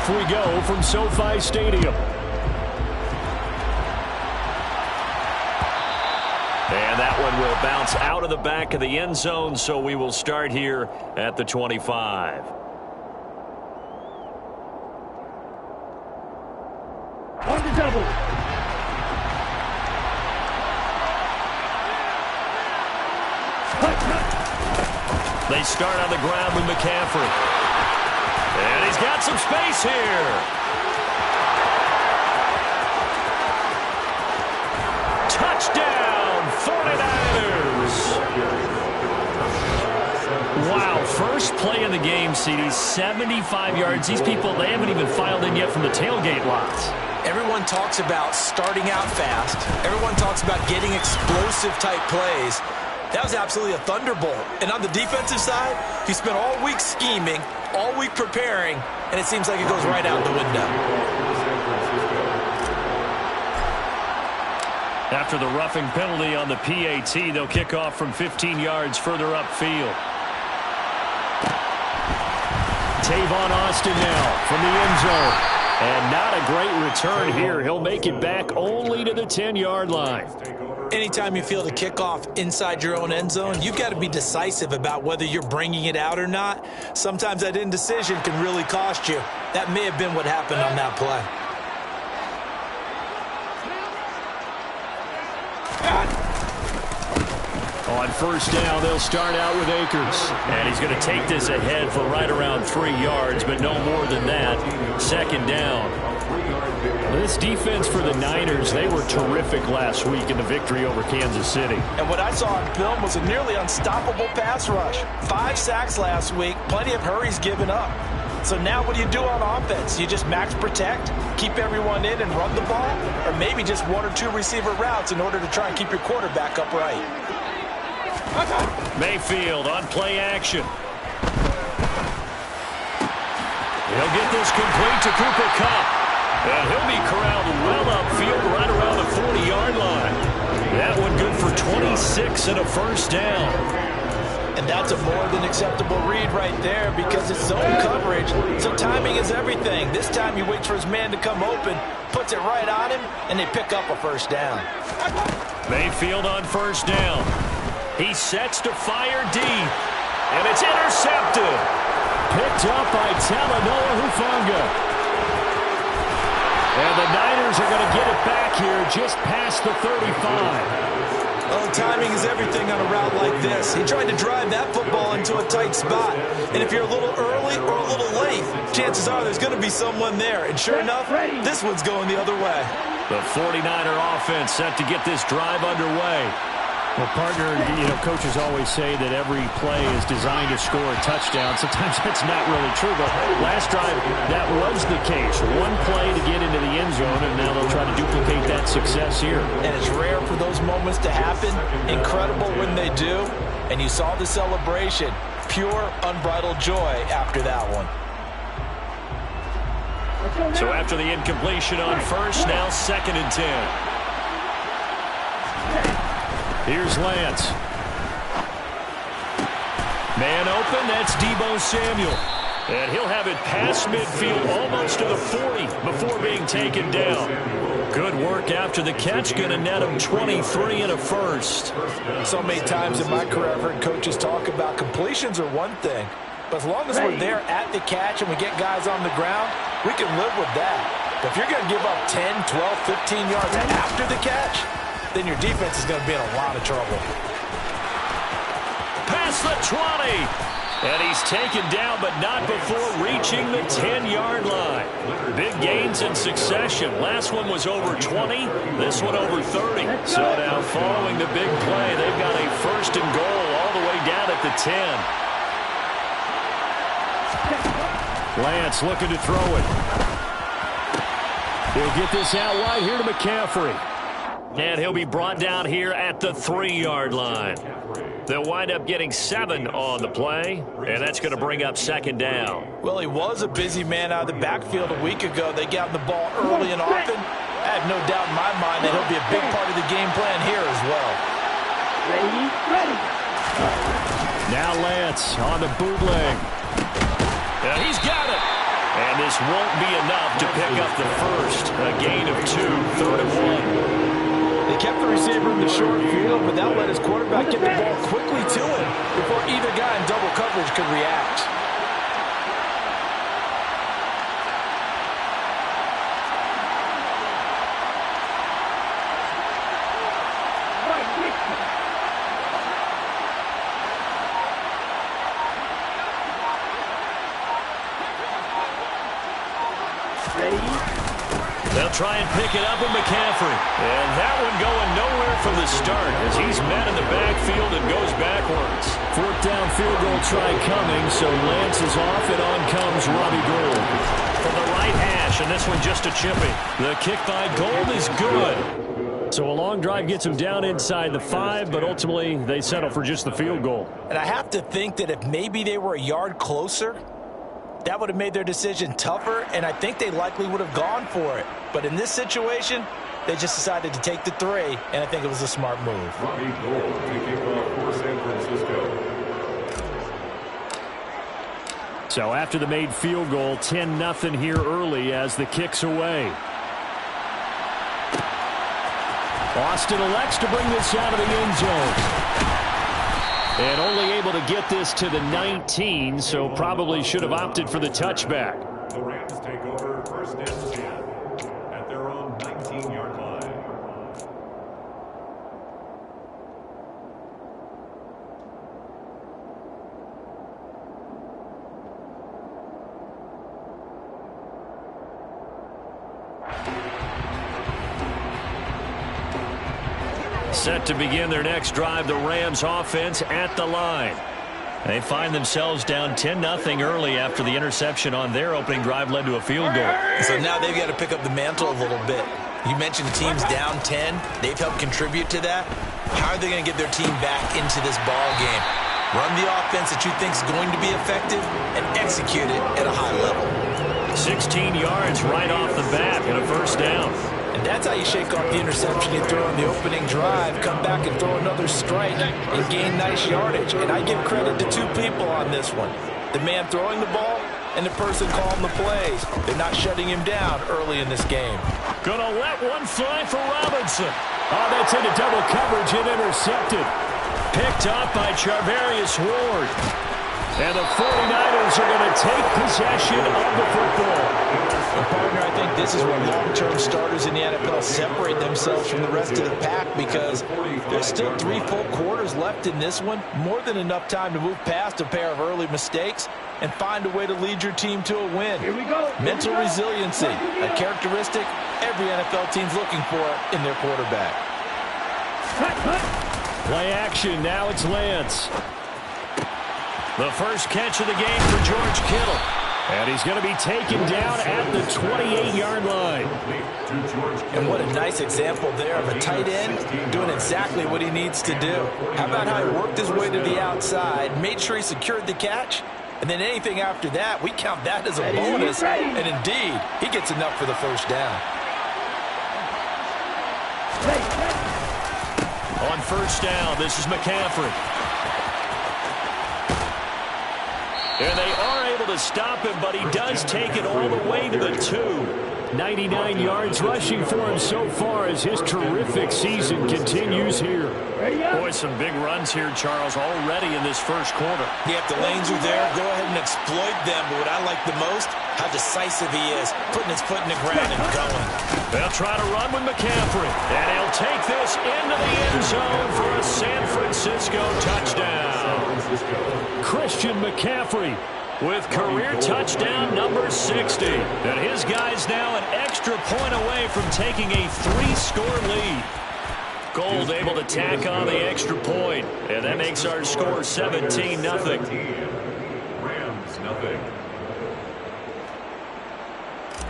Off we go from SoFi Stadium. And that one will bounce out of the back of the end zone, so we will start here at the 25. On the double. They start on the ground with McCaffrey. And he's got some space here. Touchdown, 49ers. Wow, first play of the game, CD, 75 yards. These people, they haven't even filed in yet from the tailgate lots. Everyone talks about starting out fast. Everyone talks about getting explosive-type plays. That was absolutely a thunderbolt. And on the defensive side, he spent all week scheming, all week preparing, and it seems like it goes right out the window. After the roughing penalty on the PAT, they'll kick off from 15 yards further upfield. Tavon Austin now from the end zone. And not a great return here. He'll make it back only to the 10-yard line. Anytime you feel the kickoff inside your own end zone, you've got to be decisive about whether you're bringing it out or not. Sometimes that indecision can really cost you. That may have been what happened on that play. On first down, they'll start out with Akers. And he's going to take this ahead for right around 3 yards, but no more than that. Second down. This defense for the Niners, they were terrific last week in the victory over Kansas City. And what I saw on film was a nearly unstoppable pass rush. 5 sacks last week, plenty of hurries given up. So now what do you do on offense? You just max protect, keep everyone in and run the ball, or maybe just 1 or 2 receiver routes in order to try and keep your quarterback upright. Mayfield on play action. He'll get this complete to Cooper Kupp. And he'll be corralled well upfield right around the 40-yard line. That one good for 26 and a first down. And that's a more than acceptable read right there because it's zone coverage, so timing is everything. This time he waits for his man to come open, puts it right on him, and they pick up a first down. Mayfield on first down. He sets to fire deep, and it's intercepted. Picked up by Talanoa Hufanga. And the Niners are going to get it back here just past the 35. Well, timing is everything on a route like this. He tried to drive that football into a tight spot. And if you're a little early or a little late, chances are there's going to be someone there. And sure enough, this one's going the other way. The 49er offense set to get this drive underway. Well, partner, coaches always say that every play is designed to score a touchdown. Sometimes that's not really true, but last drive, that was the case. One play to get into the end zone, and now they'll try to duplicate that success here. And it's rare for those moments to happen. Incredible when they do. And you saw the celebration. Pure, unbridled joy after that one. So after the incompletion on first, now 2nd and 10. Here's Lance. Man open, that's Deebo Samuel. And he'll have it past midfield almost to the 40 before being taken down. Good work after the catch, going to net him 23 and a first. So many times in my career I've heard coaches talk about completions are one thing. But as long as we're there at the catch and we get guys on the ground, we can live with that. But if you're going to give up 10, 12, 15 yards after the catch, then your defense is going to be in a lot of trouble. Past the 20. And he's taken down, but not before reaching the 10-yard line. Big gains in succession. Last one was over 20. This one over 30. So now following the big play, they've got a first and goal all the way down at the 10. Lance looking to throw it. He'll get this out wide here to McCaffrey. And he'll be brought down here at the 3-yard line. They'll wind up getting 7 on the play, and that's going to bring up 2nd down. Well, he was a busy man out of the backfield a week ago. They got him the ball early and often. I have no doubt in my mind that he'll be a big part of the game plan here as well. Ready. Now Lance on the bootleg. And he's got it. And And this won't be enough to pick up the first. A gain of 2, 3rd and 1. They kept the receiver in the short field, but that let his quarterback get the ball quickly to him before either guy in double coverage could react. They'll try and pick it up with McCaffrey. And that one going nowhere from the start as he's met in the backfield and goes backwards. 4th down field goal try coming, so Lance is off and on comes Robbie Gould. From the right hash, and this one just a chippy. The kick by Gould is good. So a long drive gets him down inside the 5, but ultimately they settle for just the field goal. And I have to think that if maybe they were a yard closer, that would have made their decision tougher, and I think they likely would have gone for it. But in this situation, they just decided to take the 3, and I think it was a smart move. Robbie Gould kicking off for San Francisco. So after the made field goal, 10-0 here early as the kick's away. Austin elects to bring this out of the end zone. And only able to get this to the 19, so probably should have opted for the touchback. The Rams take over 1st and 10 at their own 19-yard line. Set to begin their next drive, the Rams offense at the line. They find themselves down 10-0 early after the interception on their opening drive led to a field goal. So now they've got to pick up the mantle a little bit. You mentioned teams down 10. They've helped contribute to that. How are they going to get their team back into this ball game? Run the offense that you think is going to be effective and execute it at a high level. 16 yards right off the bat and a 1st down. And that's how you shake off the interception you throw on the opening drive, come back and throw another strike and gain nice yardage. And I give credit to 2 people on this one. The man throwing the ball and the person calling the plays. They're not shutting him down early in this game. Gonna let one fly for Robinson. Oh, that's into double coverage and intercepted. Picked up by Charvarius Ward. And the 49ers are going to take possession of the football. Well, partner, I think this is where long-term starters in the NFL separate themselves from the rest of the pack because there's still 3 full quarters left in this one. More than enough time to move past a pair of early mistakes and find a way to lead your team to a win. Here we go. Mental resiliency, a characteristic every NFL team's looking for in their quarterback. Play action. Now it's Lance. The first catch of the game for George Kittle. And he's going to be taken down at the 28-yard line. And what a nice example there of a tight end doing exactly what he needs to do. How about how he worked his way to the outside, made sure he secured the catch, and then anything after that, we count that as a bonus. And indeed, he gets enough for the 1st down. On 1st down, this is McCaffrey. And they are able to stop him, but he does take it all the way to the 2. 99 yards rushing for him so far as his terrific season continues here. Boy, some big runs here, Charles, already in this 1st quarter. Yeah, if the lanes are there, go ahead and exploit them. But what I like the most, how decisive he is, putting his foot in the ground and going. They'll try to run with McCaffrey. And he'll take this into the end zone for a San Francisco touchdown. Christian McCaffrey with career touchdown number 60. And his guy's now an extra point away from taking a 3-score lead. Gould able to tack on the extra point. And that makes our score 17-0. Rams, nothing.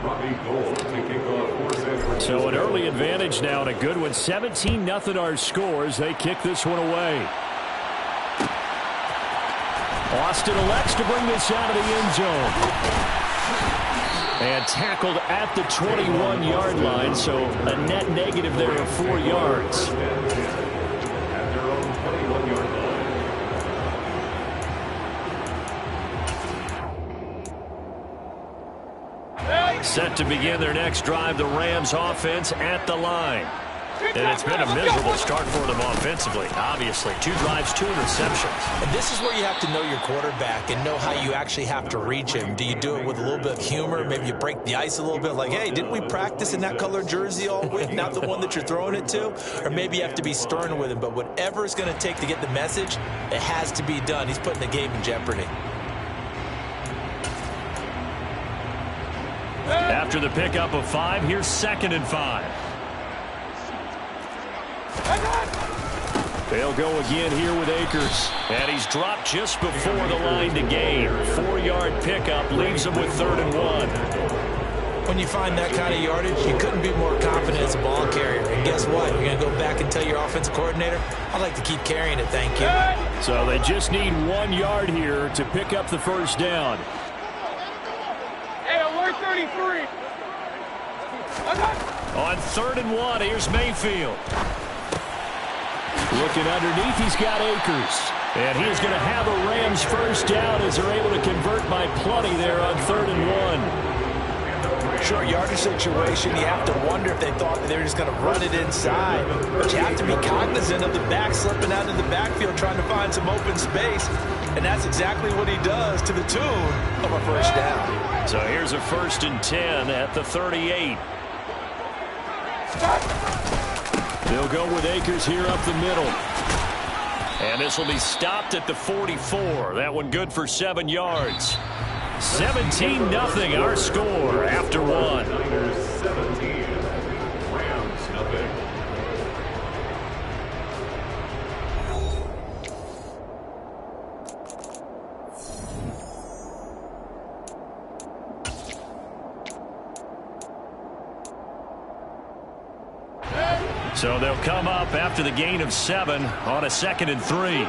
Robbie Gould to kick off for San Francisco. So an early advantage now and a good one. 17-0 our scores. They kick this one away. Austin elects to bring this out of the end zone. And tackled at the 21-yard line, so a net negative there of 4 yards. At their own 21-yard line. Set to begin their next drive, the Rams offense at the line. And it's been a miserable start for them offensively, obviously. 2 drives, 2 interceptions. And this is where you have to know your quarterback and know how you actually have to reach him. Do you do it with a little bit of humor? Maybe you break the ice a little bit, like, hey, didn't we practice in that color jersey all week, not the one that you're throwing it to? Or maybe you have to be stern with him. But whatever it's going to take to get the message, it has to be done. He's putting the game in jeopardy. After the pickup of 5, here's 2nd and 5. They'll go again here with Akers. And he's dropped just before the line to gain. 4-yard pickup leaves him with 3rd and 1. When you find that kind of yardage, you couldn't be more confident as a ball carrier. And guess what? You're going to go back and tell your offensive coordinator, I'd like to keep carrying it, thank you. So they just need 1 yard here to pick up the first down. Hey, alert 33. On 3rd and 1, here's Mayfield. Looking underneath, he's got Akers. And he is going to have a Rams first down as they're able to convert by plenty there on 3rd and 1. Short yardage situation, you have to wonder if they thought that they were just going to run it inside. But you have to be cognizant of the back slipping out in the backfield trying to find some open space. And that's exactly what he does to the tune of a first down. So here's a 1st and 10 at the 38. They'll go with Akers here up the middle. And this will be stopped at the 44. That one good for 7 yards. 17-0 our score after 1. 17, Rams nothing. So they'll come up after the gain of 7 on a 2nd and 3.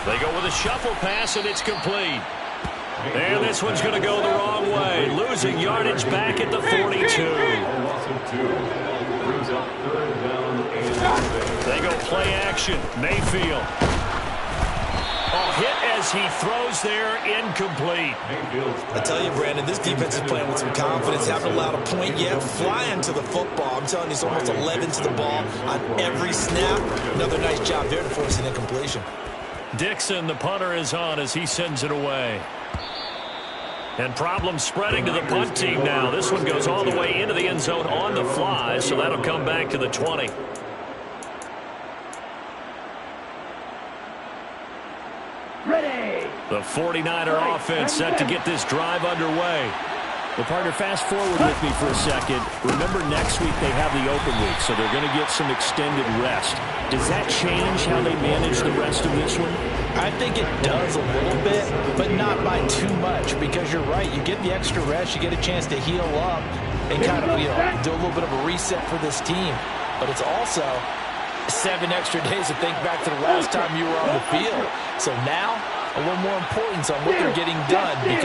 They go with a shuffle pass, and it's complete. And this one's going to go the wrong way. Losing yardage back at the 42. They go play action. Mayfield. Oh, hit as he throws there, incomplete. I tell you, Brandon, this defense is playing with some confidence. Haven't allowed a point yet. Flying to the football. I'm telling you, it's almost 11 to the ball on every snap. Another nice job there to force an incompletion. Dixon, the punter, is on as he sends it away. And problems spreading to the punt team now. This one goes all the way into the end zone on the fly, so that'll come back to the 20. Ready. The 49er offense set to get this drive underway. Well, partner, fast forward with me for a second. Remember, next week they have the open week, so they're going to get some extended rest. Does that change how they manage the rest of this one? I think it does a little bit, but not by too much, because you're right. You get the extra rest, you get a chance to heal up and kind of, do a little bit of a reset for this team. But it's also 7 extra days to think back to the last time you were on the field. So now, a little more importance on what they're getting done, because